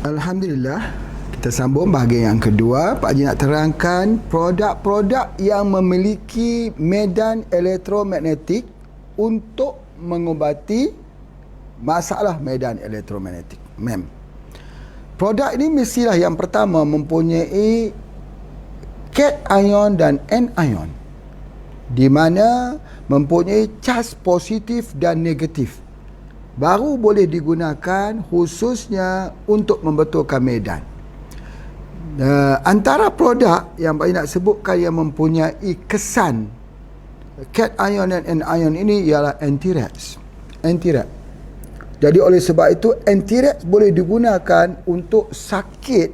Alhamdulillah, kita sambung bahagian yang kedua. Pak Haji nak terangkan produk-produk yang memiliki medan elektromagnetik untuk mengubati masalah medan elektromagnetik, MEM. Produk ini mestilah yang pertama mempunyai cation dan anion, di mana mempunyai charge positif dan negatif. Baru boleh digunakan khususnya untuk membetulkan medan. Antara produk yang Pak nak sebutkan yang mempunyai kesan cation dan anion ini ialah anti-rats. Jadi oleh sebab itu anti-rats boleh digunakan untuk sakit,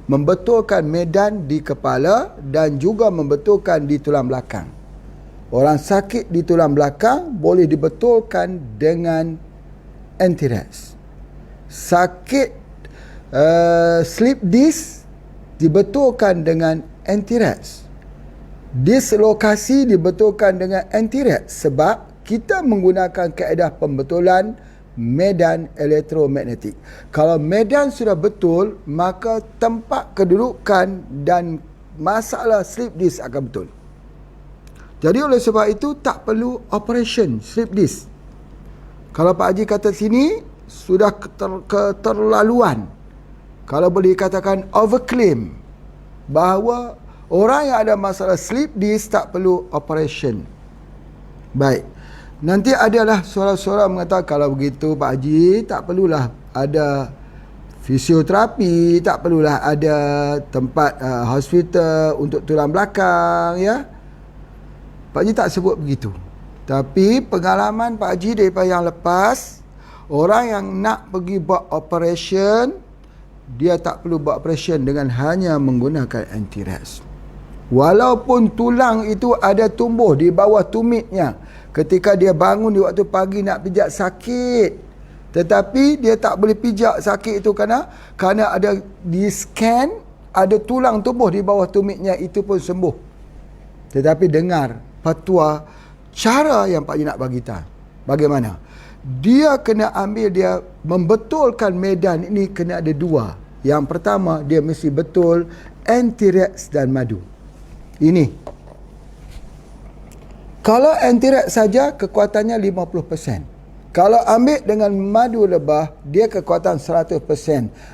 membetulkan medan di kepala dan juga membetulkan di tulang belakang. Orang sakit di tulang belakang boleh dibetulkan dengan anti-rats. Sakit slip disc dibetulkan dengan anti-rats. Dislokasi dibetulkan dengan anti-rats sebab kita menggunakan kaedah pembetulan medan elektromagnetik. Kalau medan sudah betul, maka tempat kedudukan dan masalah slip disc akan betul. Jadi oleh sebab itu tak perlu operation slip disc. Kalau Pak Haji kata sini, sudah keterlaluan. Kalau boleh dikatakan overclaim, bahawa orang yang ada masalah slip disc tak perlu operation. Baik. Nanti adalah suara-suara mengatakan, kalau begitu Pak Haji, tak perlulah ada fisioterapi, tak perlulah ada tempat hospital untuk tulang belakang, ya. Pak Haji tak sebut begitu. Tapi pengalaman Pak Haji daripada yang lepas, orang yang nak pergi buat operation, dia tak perlu buat operation dengan hanya menggunakan anti-rats. Walaupun tulang itu ada tumbuh di bawah tumitnya, ketika dia bangun di waktu pagi nak pijak sakit, tetapi dia tak boleh pijak sakit itu kerana ada di scan, ada tulang tumbuh di bawah tumitnya, itu pun sembuh. Tetapi dengar fatwa, cara yang Pak Haji nak bagi tahu bagaimana dia kena ambil, dia membetulkan medan ini kena ada dua. Yang pertama, dia mesti betul anti-rats dan madu. Ini kalau anti-rats saja kekuatannya 50%. Kalau ambil dengan madu lebah, dia kekuatan 100%.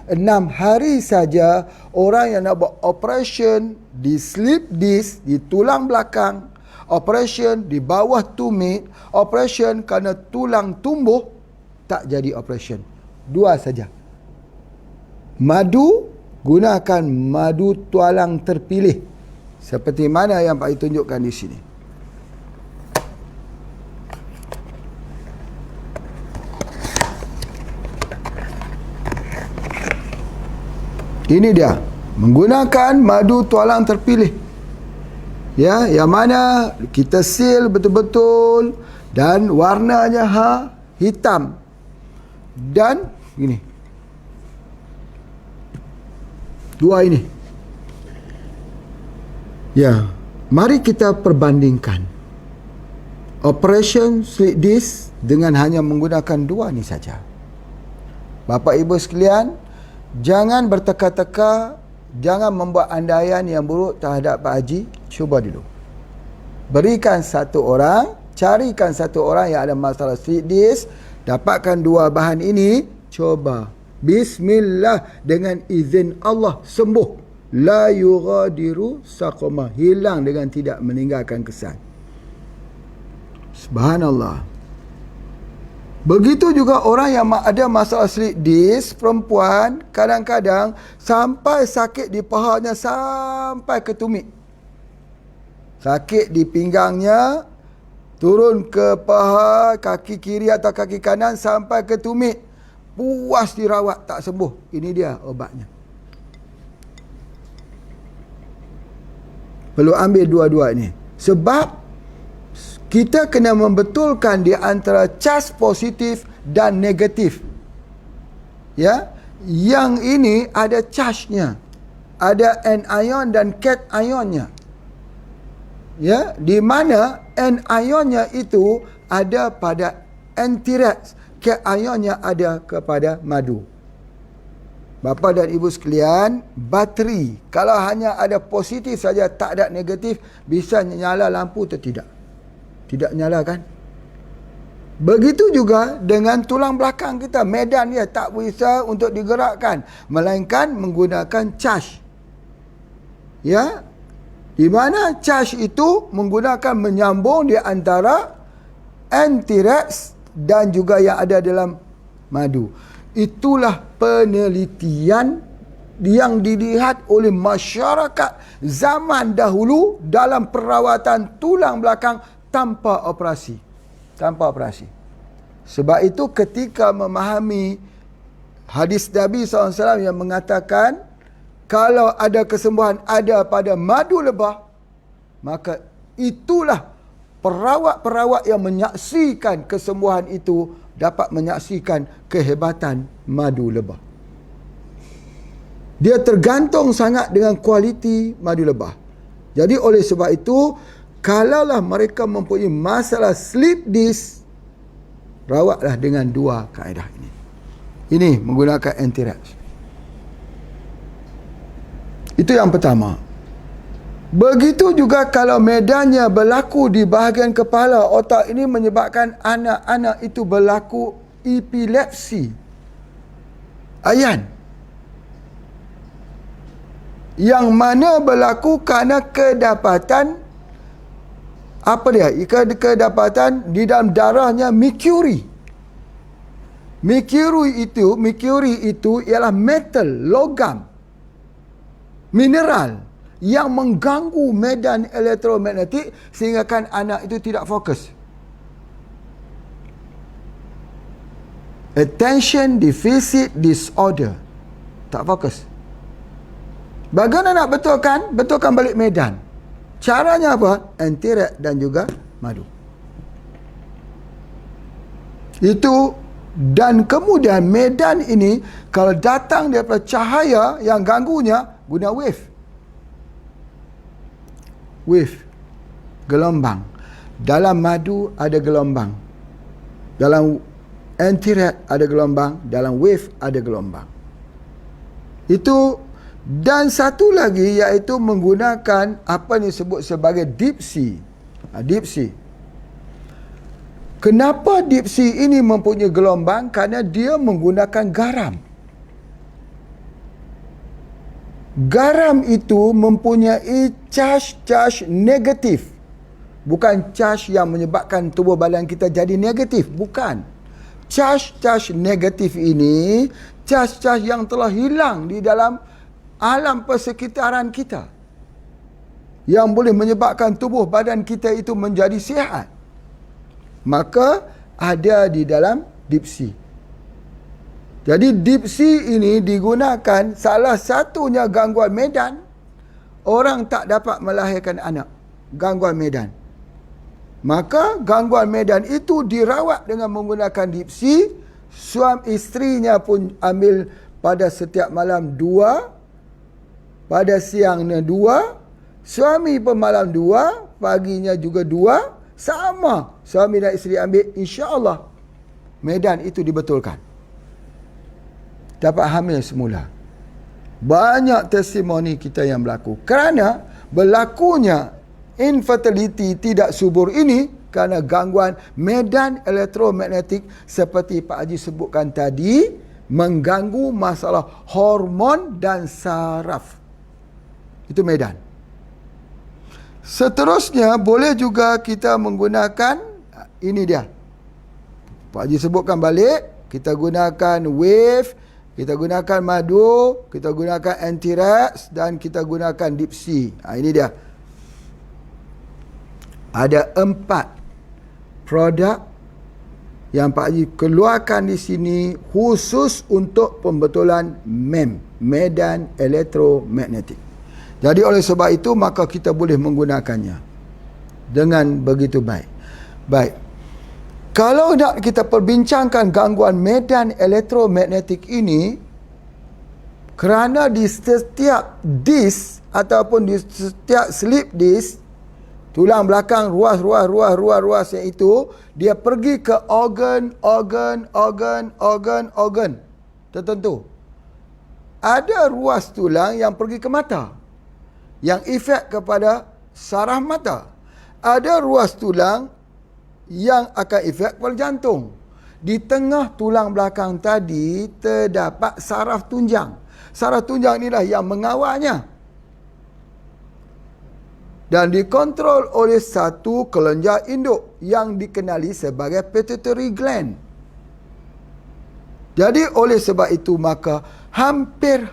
6 hari saja orang yang nak buat operation di slip disc, di tulang belakang, operation di bawah tumit, operation kerana tulang tumbuh, tak jadi operation. 2 saja. Madu, gunakan madu tualang terpilih, seperti mana yang Pak I tunjukkan di sini. Ini dia, menggunakan madu tualang terpilih. Ya, yang mana kita seal betul-betul dan warnanya hitam. Dan ini. Dua ini. Ya, mari kita perbandingkan operation slip disc dengan hanya menggunakan dua ni saja. Bapak Ibu sekalian, jangan berteka-teka, jangan membuat andaian yang buruk terhadap Pak Haji. Cuba dulu. Berikan satu orang, carikan satu orang yang ada masalah slip disc, dapatkan dua bahan ini, coba. Bismillah, dengan izin Allah sembuh. La yughadiru saqama, hilang dengan tidak meninggalkan kesan. Subhanallah. Begitu juga orang yang ada masalah slip disc, perempuan, kadang-kadang sampai sakit di pahanya sampai ke tumit. Sakit di pinggangnya, turun ke paha, kaki kiri atau kaki kanan sampai ke tumit. Puas dirawat, tak sembuh. Ini dia obatnya. Perlu ambil dua-dua ni. Sebab kita kena membetulkan di antara charge positif dan negatif. Ya, yang ini ada charge-nya, ada anion dan cation-nya. Ya, di mana anion-nya itu ada pada anti-rats, cation-nya ada kepada madu. Bapa dan ibu sekalian, bateri kalau hanya ada positif saja, tak ada negatif, bisa nyala lampu atau tidak? Tidak nyala kan? Begitu juga dengan tulang belakang kita, medan dia tak bisa untuk digerakkan, melainkan menggunakan charge. Ya, di mana charge itu menggunakan menyambung di antara anti-rex dan juga yang ada dalam madu. Itulah penelitian yang dilihat oleh masyarakat zaman dahulu dalam perawatan tulang belakang tanpa operasi. Tanpa operasi. Sebab itu ketika memahami hadis Nabi SAW yang mengatakan kalau ada kesembuhan ada pada madu lebah, maka itulah perawat-perawat yang menyaksikan kesembuhan itu dapat menyaksikan kehebatan madu lebah. Dia tergantung sangat dengan kualiti madu lebah. Jadi oleh sebab itu, kalaulah mereka mempunyai masalah slip disc, rawatlah dengan dua kaedah ini. Ini menggunakan anti-rex. Itu yang pertama. Begitu juga kalau medannya berlaku di bahagian kepala otak, ini menyebabkan anak-anak itu berlaku epilepsi. Ayan. Yang mana berlaku kerana kedapatan kedapatan di dalam darahnya merkuri. Merkuri itu ialah metal, logam, mineral yang mengganggu medan elektromagnetik sehingga kan anak itu tidak fokus. Attention deficit disorder. Tak fokus. Bagaimana nak betulkan? Betulkan balik medan. Caranya apa? Anti-rex dan juga madu. Itu, dan kemudian medan ini kalau datang daripada cahaya yang ganggunya, guna wave. Wave. Gelombang. Dalam madu ada gelombang. Dalam anti-rex ada gelombang. Dalam wave ada gelombang. Itu. Dan satu lagi iaitu menggunakan apa yang disebut sebagai deep sea. Deep sea. Kenapa deep sea ini mempunyai gelombang? Kerana dia menggunakan garam. Garam itu mempunyai charge negatif. Bukan charge yang menyebabkan tubuh badan kita jadi negatif. Bukan. Charge negatif ini, charge yang telah hilang di dalam alam persekitaran kita, yang boleh menyebabkan tubuh badan kita itu menjadi sihat, maka ada di dalam deep sea. Jadi deep sea ini digunakan, salah satunya gangguan medan. Orang tak dapat melahirkan anak, gangguan medan. Maka gangguan medan itu dirawat dengan menggunakan deep sea. Suami isterinya pun ambil pada setiap malam 2, pada siangnya 2, suami pun malam 2, paginya juga 2, sama. Suami dan isteri ambil, insya-Allah medan itu dibetulkan. Dapat hamil semula. Banyak testimoni kita yang berlaku. Kerana berlakunya infertility tidak subur ini kerana gangguan medan elektromagnetik seperti Pak Haji sebutkan tadi, mengganggu masalah hormon dan saraf. Itu medan. Seterusnya boleh juga kita menggunakan, ini dia. Pak Haji sebutkan balik, kita gunakan wave, kita gunakan madu, kita gunakan anti-rex dan kita gunakan deep sea. Ini dia. Ada 4 produk yang Pak Haji keluarkan di sini khusus untuk pembetulan medan elektromagnetik. Jadi oleh sebab itu maka kita boleh menggunakannya dengan begitu baik. Baik. Kalau nak kita perbincangkan gangguan medan elektromagnetik ini, kerana di setiap disk ataupun di setiap slip disk, tulang belakang ruas yang itu, dia pergi ke organ tertentu. ada ruas tulang yang pergi ke mata, yang efek kepada saraf mata. Ada ruas tulang yang akan efek kepada jantung. Di tengah tulang belakang tadi terdapat saraf tunjang. Saraf tunjang inilah yang mengawalnya. Dan dikontrol oleh satu kelenjar induk yang dikenali sebagai pituitary gland. Jadi oleh sebab itu maka hampir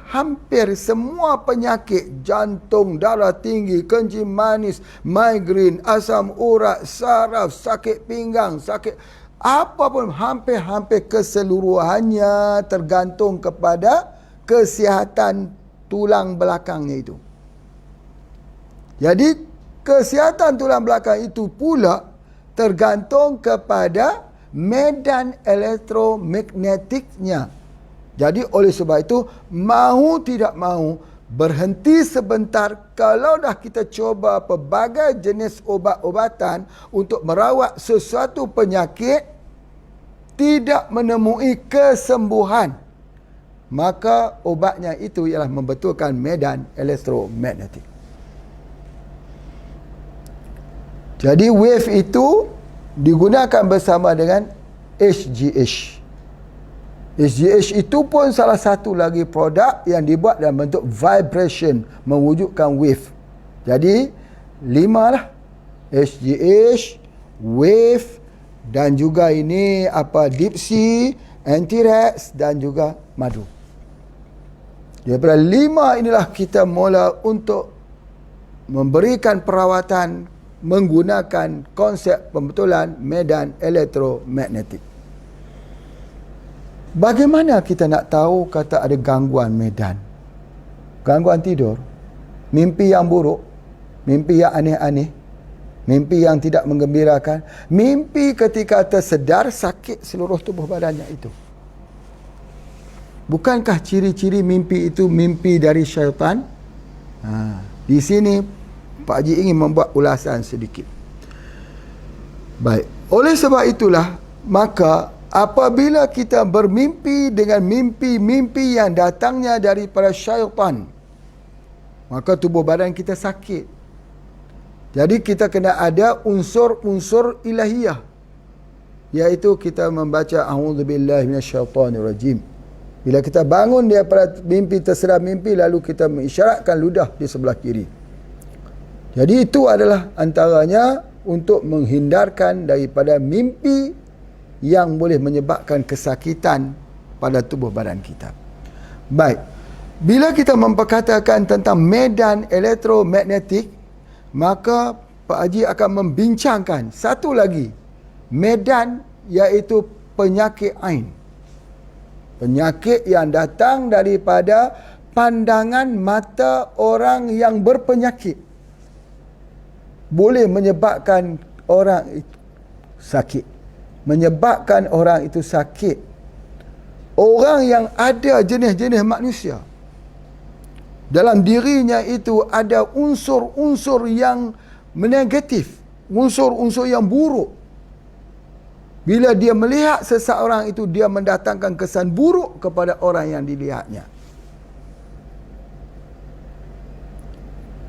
semua penyakit jantung, darah tinggi, kencing manis, migrain, asam urat, saraf, sakit pinggang, sakit apapun, hampir keseluruhannya tergantung kepada kesihatan tulang belakangnya itu. Jadi kesihatan tulang belakang itu pula tergantung kepada medan elektromagnetiknya. Jadi oleh sebab itu, mahu tidak mahu, berhenti sebentar. Kalau dah kita cuba pelbagai jenis obat-obatan untuk merawat sesuatu penyakit, tidak menemui kesembuhan, maka obatnya itu ialah membetulkan medan elektromagnetik. Jadi wave itu digunakan bersama dengan HGH. HGH itu pun salah satu lagi produk yang dibuat dalam bentuk vibration, mewujudkan wave. Jadi 5 lah. HGH, wave, dan juga ini Deep Sea, Anti-Rex dan juga madu. Daripada 5 inilah kita mula untuk memberikan perawatan menggunakan konsep pembetulan medan elektromagnetik. Bagaimana kita nak tahu kata ada gangguan medan? Gangguan tidur, mimpi yang buruk, mimpi yang aneh-aneh, mimpi yang tidak menggembirakan, mimpi ketika tersedar sakit seluruh tubuh badannya itu. Bukankah ciri-ciri mimpi itu mimpi dari syaitan? Di sini Pak Haji ingin membuat ulasan sedikit. Baik, oleh sebab itulah maka apabila kita bermimpi dengan mimpi-mimpi yang datangnya daripada syaitan, maka tubuh badan kita sakit. Jadi kita kena ada unsur-unsur ilahiyah, iaitu kita membaca a'udzubillahi minasyaitonirrajim. Bila kita bangun daripada mimpi, tersedar mimpi, lalu kita mengisyaratkan ludah di sebelah kiri. Jadi itu adalah antaranya untuk menghindarkan daripada mimpi yang boleh menyebabkan kesakitan pada tubuh badan kita. Baik, bila kita memperkatakan tentang medan elektromagnetik, maka Pak Haji akan membincangkan satu lagi medan, iaitu penyakit ain. Penyakit yang datang daripada pandangan mata orang yang berpenyakit boleh menyebabkan orang itu sakit. Menyebabkan orang itu sakit. Orang yang ada jenis-jenis manusia, dalam dirinya itu ada unsur-unsur yang negatif, unsur-unsur yang buruk. Bila dia melihat seseorang itu, dia mendatangkan kesan buruk kepada orang yang dilihatnya.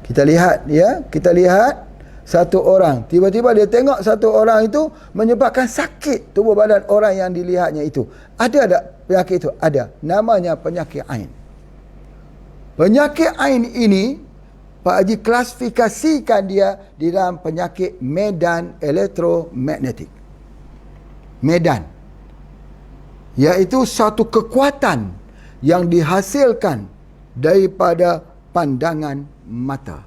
Kita lihat satu orang, tiba-tiba dia tengok satu orang itu menyebabkan sakit tubuh badan orang yang dilihatnya itu. Ada tak penyakit itu? Ada. Namanya penyakit ain. Penyakit ain ini Pak Haji klasifikasikan dia di dalam penyakit medan elektromagnetik. Medan, iaitu satu kekuatan yang dihasilkan daripada pandangan mata.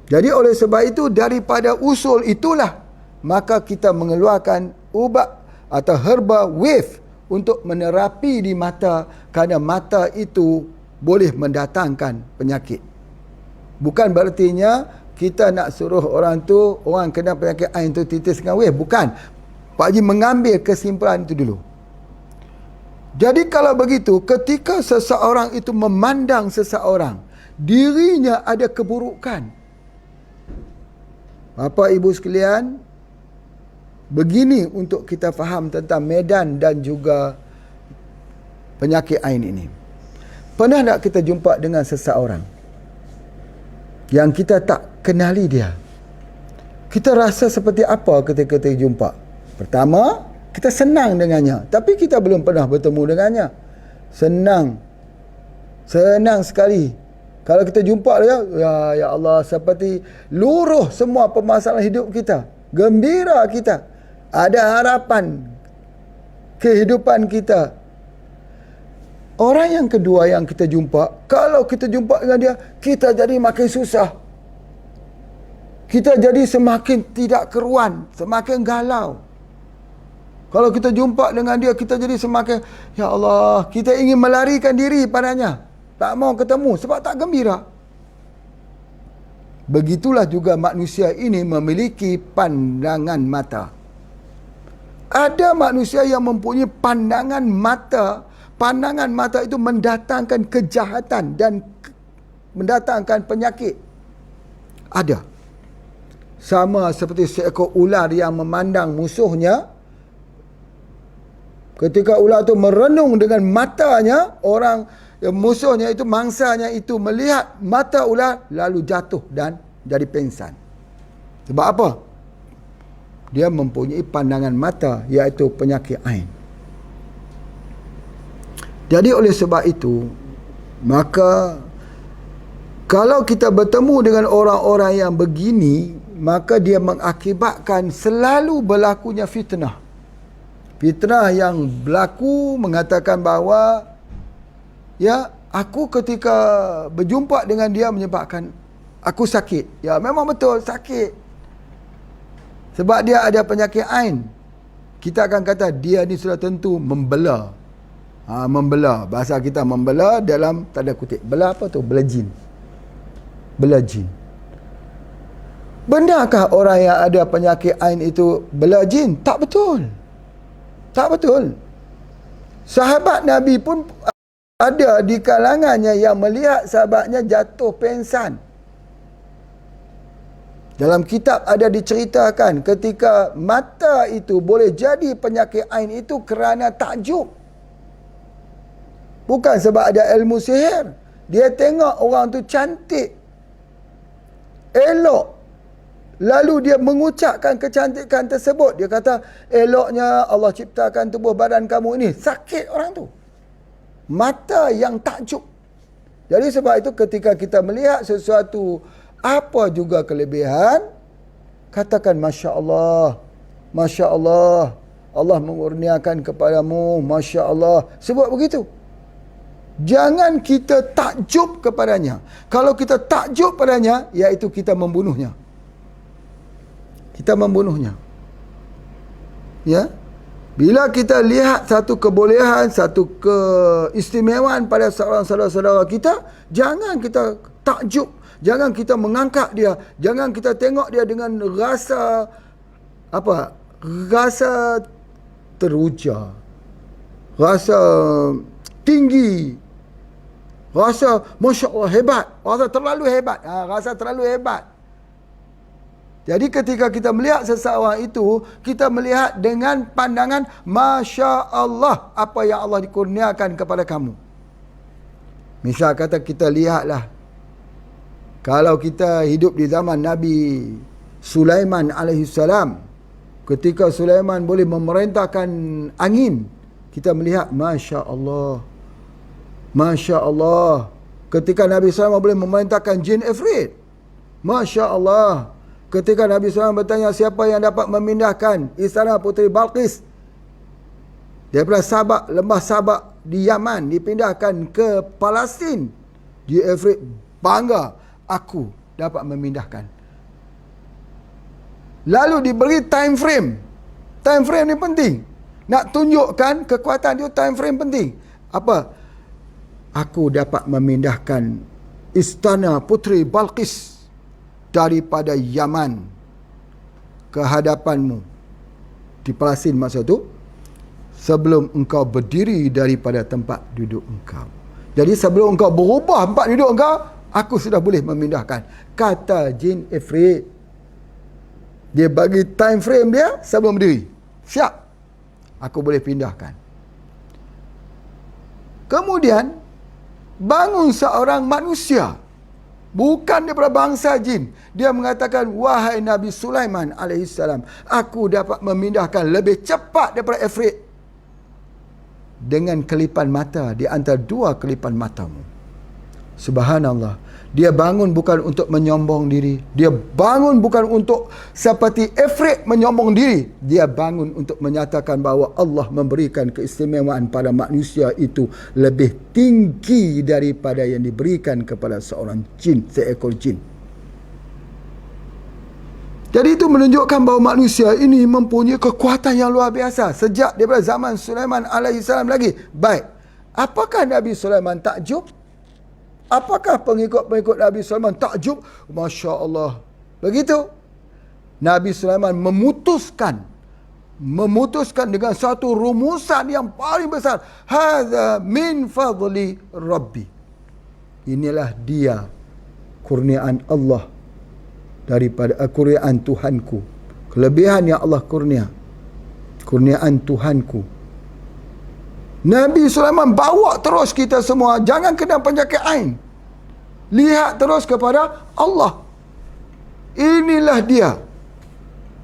Jadi oleh sebab itu, daripada usul itulah maka kita mengeluarkan ubat atau herba wave untuk menerapi di mata, kerana mata itu boleh mendatangkan penyakit. Bukan berartinya kita nak suruh orang kena penyakit ain tu titis dengan wave, bukan. Pak Haji mengambil kesimpulan itu dulu. Jadi kalau begitu, ketika seseorang itu memandang seseorang, dirinya ada keburukan, Bapak Ibu sekalian, begini untuk kita faham tentang medan dan juga penyakit ain ini. Pernah tak kita jumpa dengan seseorang yang kita tak kenali dia? Kita rasa seperti apa ketika kita jumpa? Pertama, kita senang dengannya, tapi kita belum pernah bertemu dengannya. Senang sekali. Kalau kita jumpa dia, ya Allah, seperti luruh semua permasalahan hidup kita. Gembira kita. Ada harapan kehidupan kita. Orang yang kedua yang kita jumpa, kalau kita jumpa dengan dia, kita jadi makin susah. Kita jadi semakin tidak keruan, semakin galau. Kalau kita jumpa dengan dia, kita jadi semakin, ya Allah, kita ingin melarikan diri padanya. Tak mau ketemu sebab tak gembira. Begitulah juga manusia ini memiliki pandangan mata. Ada manusia yang mempunyai pandangan mata. Pandangan mata itu mendatangkan kejahatan dan mendatangkan penyakit. Ada. Sama seperti seekor ular yang memandang musuhnya. Ketika ular itu merenung dengan matanya, musuhnya itu, mangsanya itu melihat mata ular, lalu jatuh dan jadi pingsan. Sebab apa? Dia mempunyai pandangan mata, iaitu penyakit ain. Jadi oleh sebab itu, maka kalau kita bertemu dengan orang-orang yang begini, maka dia mengakibatkan selalu berlakunya fitnah. Fitnah yang berlaku mengatakan bahawa, ya, aku ketika berjumpa dengan dia menyebabkan aku sakit. Ya, memang betul sakit. Sebab dia ada penyakit ain. Kita akan kata dia ni sudah tentu membela. Membela. Bahasa kita membela dalam tanda kutip. Bela apa tu? Bela jin. Bela jin. Benarkah orang yang ada penyakit ain itu bela jin? Tak betul. Tak betul. Sahabat Nabi pun ada di kalangannya yang melihat sahabatnya jatuh pingsan. Dalam kitab ada diceritakan ketika mata itu boleh jadi penyakit ain itu kerana takjub. Bukan sebab ada ilmu sihir. Dia tengok orang tu cantik, elok, lalu dia mengucapkan kecantikan tersebut. Dia kata, eloknya Allah ciptakan tubuh badan kamu ini. Sakit orang tu. Mata yang takjub. Jadi sebab itu ketika kita melihat sesuatu, apa juga kelebihan, katakan Masya Allah, Masya Allah, Allah mengurniakan kepadamu, Masya Allah. Sebab begitu. Jangan kita takjub kepadanya. Kalau kita takjub padanya, iaitu kita membunuhnya. Kita membunuhnya. Ya. Bila kita lihat satu kebolehan, satu keistimewaan pada seorang saudara-saudara kita, jangan kita takjub, jangan kita mengangkat dia, jangan kita tengok dia dengan rasa apa? Rasa teruja, rasa tinggi, rasa Masya Allah hebat, rasa terlalu hebat, rasa terlalu hebat. Jadi ketika kita melihat seseorang itu, kita melihat dengan pandangan Masya Allah, apa yang Allah dikurniakan kepada kamu. Misal kata kita lihatlah, kalau kita hidup di zaman Nabi Sulaiman alaihissalam, ketika Sulaiman boleh memerintahkan angin, kita melihat Masya Allah, Masya Allah. Ketika Nabi Sulaiman boleh memerintahkan jin Ifrit, Masya Allah. Ketika Nabi SAW bertanya siapa yang dapat memindahkan istana Puteri Balqis daripada Sabak, lembah Sabak di Yaman, dipindahkan ke Palestin, di Ifrit bangga, aku dapat memindahkan. Lalu diberi time frame. Time frame ni penting. Nak tunjukkan kekuatan dia, time frame penting. Apa? Aku dapat memindahkan istana Puteri Balqis daripada Yaman ke hadapanmu di Palestin masa itu, sebelum engkau berdiri daripada tempat duduk engkau. Jadi sebelum engkau berubah tempat duduk engkau, aku sudah boleh memindahkan. Kata jin Ifrit. Dia bagi time frame dia sebelum berdiri. Siap. Aku boleh pindahkan. Kemudian bangun seorang manusia, bukan daripada bangsa jin. Dia mengatakan, wahai Nabi Sulaiman alaihissalam, aku dapat memindahkan lebih cepat daripada Ifrit dengan kelipan mata di antara dua kelipan matamu. Subhanallah. Dia bangun bukan untuk menyombong diri. Dia bangun bukan untuk seperti Ifrit menyombong diri. Dia bangun untuk menyatakan bahawa Allah memberikan keistimewaan pada manusia itu lebih tinggi daripada yang diberikan kepada seorang jin, seekor jin. Jadi itu menunjukkan bahawa manusia ini mempunyai kekuatan yang luar biasa sejak daripada zaman Sulaiman alaihissalam lagi. Baik, apakah Nabi Sulaiman takjub? Apakah pengikut-pengikut Nabi Sulaiman takjub? Masya Allah. Begitu. Nabi Sulaiman memutuskan dengan satu rumusan yang paling besar. Hadza min fadli Rabbi. Inilah dia kurniaan Allah daripada kurniaan Tuhanku. Kelebihan yang Allah kurniaan Tuhanku. Nabi Sulaiman bawa terus kita semua, jangan kena penyakit ain. Lihat terus kepada Allah. Inilah dia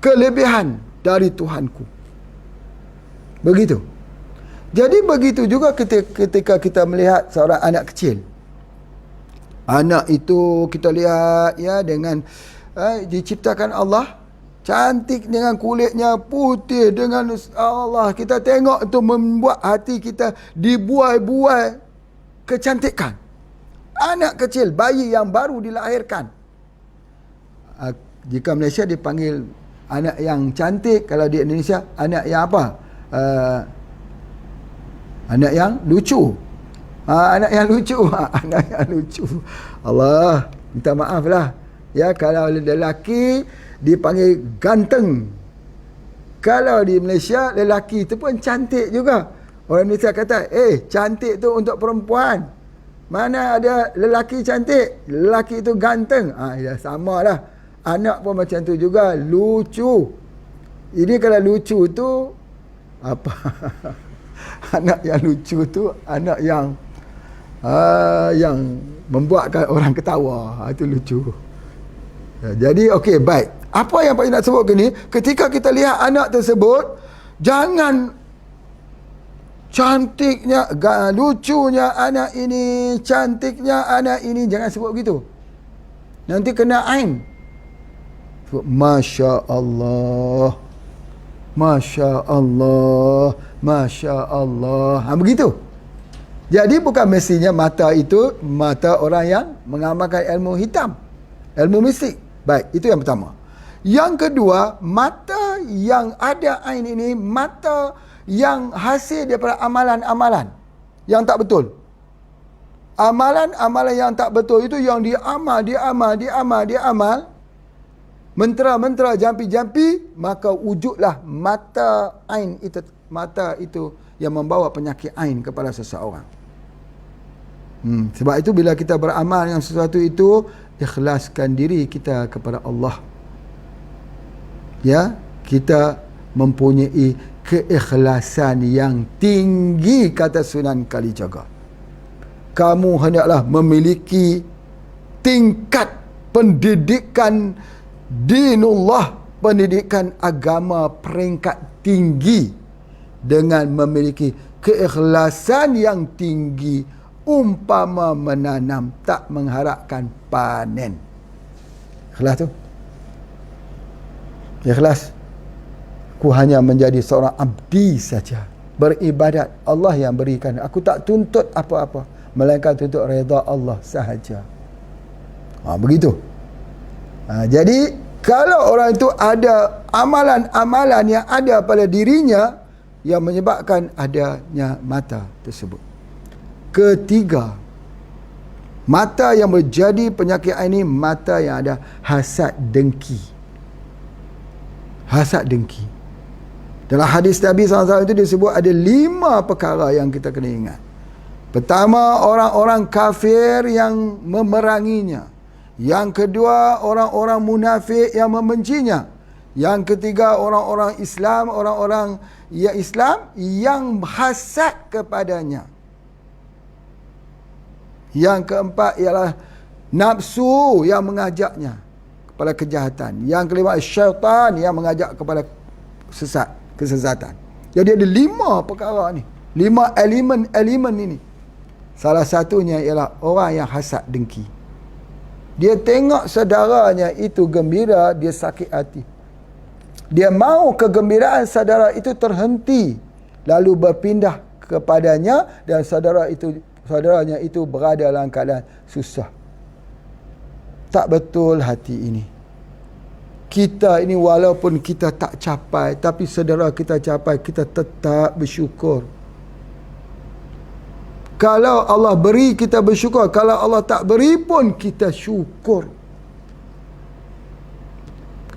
kelebihan dari Tuhanku. Begitu. Jadi begitu juga ketika kita melihat seorang anak kecil. Anak itu kita lihat ya dengan diciptakan Allah, cantik dengan kulitnya putih dengan Allah. Kita tengok itu membuat hati kita dibuai-buai kecantikan. Anak kecil, bayi yang baru dilahirkan. Jika Malaysia dipanggil anak yang cantik, kalau di Indonesia anak yang apa? Anak yang lucu. Anak yang lucu. Anak yang lucu. Allah, minta maaf lah. Ya, kalau lelaki dipanggil ganteng. Kalau di Malaysia, lelaki itu pun cantik juga. Orang Malaysia kata, cantik tu untuk perempuan. Mana ada lelaki cantik, lelaki itu ganteng. Ya sama lah. Anak pun macam tu juga, lucu. Ini kalau lucu tu apa? Anak yang lucu tu anak yang membuatkan orang ketawa. Itu lucu. Jadi okey, baik. Apa yang Pak nak sebut ni, ketika kita lihat anak tersebut, jangan cantiknya, lucunya anak ini, cantiknya anak ini, jangan sebut begitu. Nanti kena ain. Masya Allah, Masya Allah, Masya Allah. Begitu. Jadi bukan mestinya mata itu mata orang yang mengamalkan ilmu hitam, ilmu mistik. Baik, itu yang pertama. Yang kedua, mata yang ada ain ini mata yang hasil daripada amalan-amalan yang tak betul. Amalan-amalan yang tak betul itu yang diamal, mentera-mentera, jampi-jampi, maka wujudlah mata ain itu, mata itu yang membawa penyakit ain kepada seseorang. Sebab itu bila kita beramal yang sesuatu itu, ikhlaskan diri kita kepada Allah. Ya, kita mempunyai keikhlasan yang tinggi, kata Sunan Kalijaga. Kamu hendaklah memiliki tingkat pendidikan dinullah, pendidikan agama peringkat tinggi, dengan memiliki keikhlasan yang tinggi, umpama menanam tak mengharapkan panen. Ikhlas tu. Ikhlas. Aku hanya menjadi seorang abdi saja, beribadat, Allah yang berikan. Aku tak tuntut apa-apa, melainkan tuntut redha Allah sahaja. Begitu. Jadi kalau orang itu ada amalan-amalan yang ada pada dirinya yang menyebabkan adanya mata tersebut. Ketiga, mata yang menjadi penyakit ini mata yang ada hasad dengki. Hasad dengki. Dalam hadis Nabi SAW itu disebut ada 5 perkara yang kita kena ingat. Pertama, orang-orang kafir yang memeranginya. Yang kedua, orang-orang munafik yang membencinya. Yang ketiga, orang-orang Islam, orang-orang yang Islam yang hasad kepadanya. Yang keempat ialah nafsu yang mengajaknya kepada kejahatan. Yang kelima syaitan yang mengajak kepada kesesatan. Jadi ada 5 perkara ni. 5 elemen ini. Salah satunya ialah orang yang hasad dengki. Dia tengok saudaranya itu gembira, dia sakit hati. Dia mahu kegembiraan saudara itu terhenti, lalu berpindah kepadanya, dan saudaranya itu berada dalam keadaan susah. Tak betul hati ini. Kita ini walaupun kita tak capai, tapi saudara kita capai, kita tetap bersyukur. Kalau Allah beri, kita bersyukur. Kalau Allah tak beri pun, kita syukur.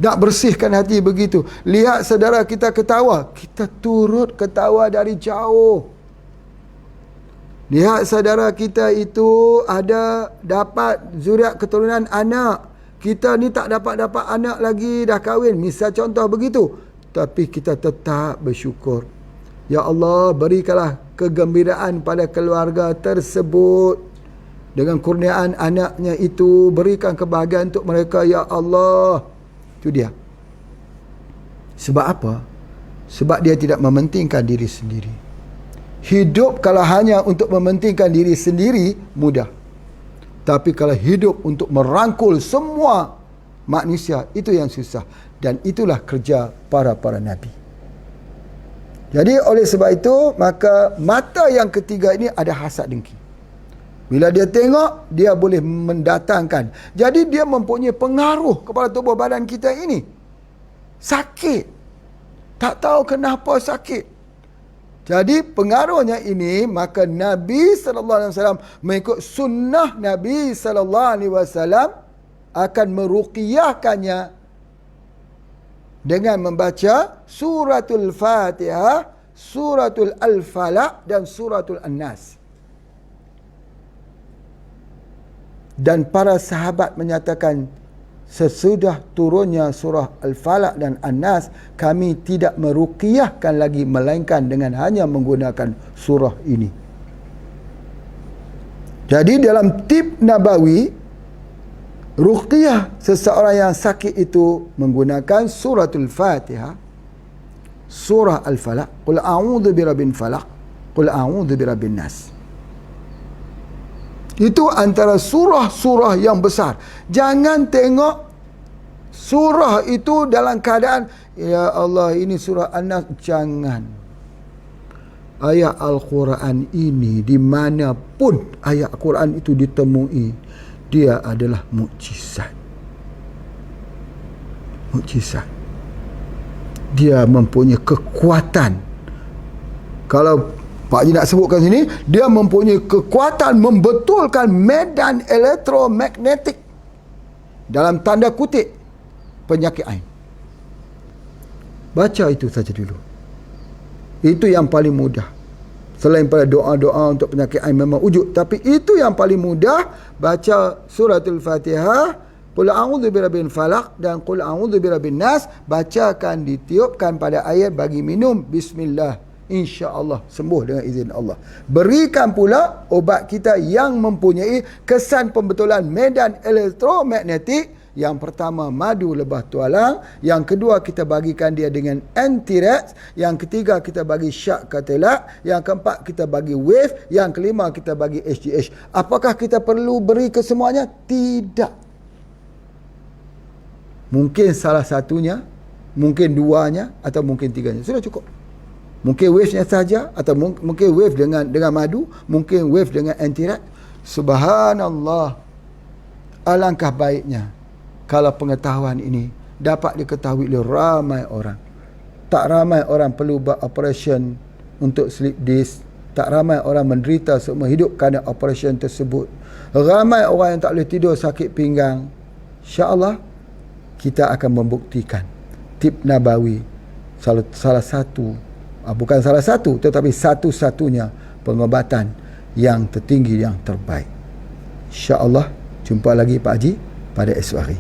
Nak bersihkan hati begitu. Lihat saudara kita ketawa, kita turut ketawa dari jauh. Lihat saudara kita itu ada dapat zuriat keturunan anak. Kita ni tak dapat anak lagi, dah kahwin. Misal contoh begitu. Tapi kita tetap bersyukur. Ya Allah, berikanlah kegembiraan pada keluarga tersebut. Dengan kurniaan anaknya itu, berikan kebahagiaan untuk mereka, ya Allah. Itu dia. Sebab apa? Sebab dia tidak mementingkan diri sendiri. Hidup kalau hanya untuk mementingkan diri sendiri, mudah. Tapi kalau hidup untuk merangkul semua manusia, itu yang susah. Dan itulah kerja para nabi. Jadi oleh sebab itu, maka mata yang ketiga ini ada hasad dengki. Bila dia tengok, dia boleh mendatangkan. Jadi dia mempunyai pengaruh kepada tubuh badan kita ini. Sakit. Tak tahu kenapa sakit. Jadi pengaruhnya ini, maka Nabi SAW mengikut sunnah Nabi SAW akan meruqyahkannya dengan membaca suratul Fatihah, suratul Al-Falaq dan suratul An-Nas. Dan para sahabat menyatakan, sesudah turunnya surah Al-Falaq dan An-Nas, kami tidak meruqyahkan lagi melainkan dengan hanya menggunakan surah ini. Jadi dalam tip Nabawi, ruqyah seseorang yang sakit itu menggunakan suratul Fatihah, surah Al-Falaq, qul a'udzu birabbin falaq, qul a'udzu birabbin nas. Itu antara surah-surah yang besar. Jangan tengok surah itu dalam keadaan, ya Allah ini surah An-Nas. Jangan. Ayat Al-Quran ini, dimanapun ayat Al-Quran itu ditemui, dia adalah mukjizat. Mukjizat. Dia mempunyai kekuatan. Kalau Pak Haji nak sebutkan sini, dia mempunyai kekuatan membetulkan medan elektromagnetik. Dalam tanda kutip, penyakit ain. Baca itu saja dulu. Itu yang paling mudah. Selain pada doa-doa untuk penyakit ain memang wujud, tapi itu yang paling mudah. Baca suratul Fatihah, qul a'udzu birabbil falaq dan qul a'udzu birabbin nas. Bacakan, ditiupkan pada air, bagi minum, bismillah, insya-Allah sembuh dengan izin Allah. Berikan pula obat kita yang mempunyai kesan pembetulan medan elektromagnetik. Yang pertama, madu lebah tualang. Yang kedua, kita bagikan dia dengan anti-rex. Yang ketiga, kita bagi syak katelak. Yang keempat, kita bagi wave. Yang kelima, kita bagi HGH. Apakah kita perlu beri kesemuanya? Tidak. Mungkin salah satunya, mungkin duanya, atau mungkin tiganya. Sudah cukup. Mungkin wave-nya saja, atau mungkin wave dengan madu, mungkin wave dengan anti-rex. Subhanallah. Alangkah baiknya kalau pengetahuan ini dapat diketahui oleh ramai orang. Tak ramai orang perlu buat operation untuk sleep disk. Tak ramai orang menderita seumur hidup kerana operation tersebut. Ramai orang yang tak boleh tidur, sakit pinggang. InsyaAllah kita akan membuktikan tip Nabawi salah satu, bukan salah satu, tetapi satu-satunya pengobatan yang tertinggi, yang terbaik. InsyaAllah jumpa lagi Pak Haji pada esok hari.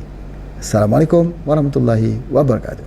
Assalamualaikum warahmatullahi wabarakatuh.